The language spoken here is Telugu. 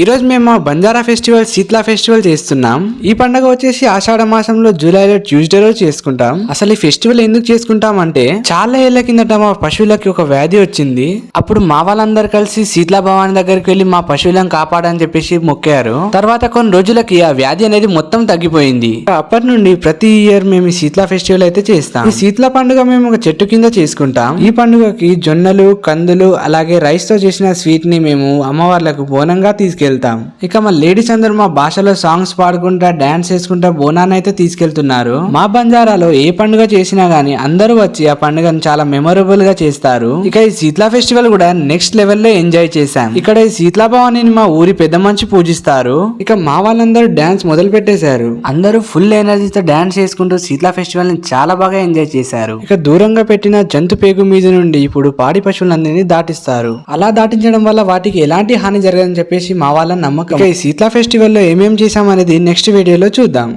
ఈ రోజు మేము మా బంజారా ఫెస్టివల్ శీతలా ఫెస్టివల్ చేస్తున్నాం. ఈ పండుగ వచ్చేసి ఆషాఢ మాసంలో జూలైలో ట్యూస్డే రోజు చేసుకుంటాం. అసలు ఈ ఫెస్టివల్ ఎందుకు చేసుకుంటాం అంటే చాలా ఏళ్ల కిందట మా పశువులకి ఒక వ్యాధి వచ్చింది. అప్పుడు మా వాళ్ళందరూ కలిసి శీతలా భవాని దగ్గరికి వెళ్లి మా పశువులను కాపాడని చెప్పేసి మొక్కారు. తర్వాత కొన్ని రోజులకి ఆ వ్యాధి అనేది మొత్తం తగ్గిపోయింది. అప్పటి నుండి ప్రతి ఇయర్ మేము ఈ శీతలా ఫెస్టివల్ అయితే చేస్తాం. ఈ శీతలా పండుగ మేము ఒక చెట్టు కింద చేసుకుంటాం. ఈ పండుగకి జొన్నలు, కందులు అలాగే రైస్ తో చేసిన స్వీట్ ని మేము అమ్మవార్లకు బోనంగా తీసుకెళ్తాం. ఇక మా లేడీస్ అందరూ మా భాషలో సాంగ్స్ పాడుకుంటా డాన్స్ చేసుకుంటా బోనాన్ని అయితే తీసుకెళ్తున్నారు. మా బంజారాలో ఏ పండుగ చేసినా గానీ అందరూ వచ్చి ఆ పండుగను చాలా మెమొరబుల్ గా చేస్తారు. ఇక ఈ శీతలా ఫెస్టివల్ కూడా నెక్స్ట్ లెవెల్ లో ఎంజాయ్ చేశాం. ఇక్కడ ఈ శీతలా భవానిని మా ఊరి పెద్ద మంచి పూజిస్తారు. ఇక మా వాళ్ళందరూ డాన్స్ మొదలు పెట్టేశారు. అందరూ ఫుల్ ఎనర్జీతో డాన్స్ చేసుకుంటూ శీతలా ఫెస్టివల్ ని చాలా బాగా ఎంజాయ్ చేశారు. ఇక దూరంగా పెట్టిన జంతు పేగు మీద నుండి ఇప్పుడు పాడి పశువులందరినీ దాటిస్తారు. అలా దాటించడం వల్ల వాటికి ఎలాంటి హాని జరగదని చెప్పేసి మా వాళ్ళ నమ్మకం. ఈ శీతలా ఫెస్టివల్ లో ఏమేం చేశాం అనేది నెక్స్ట్ వీడియోలో చూద్దాం.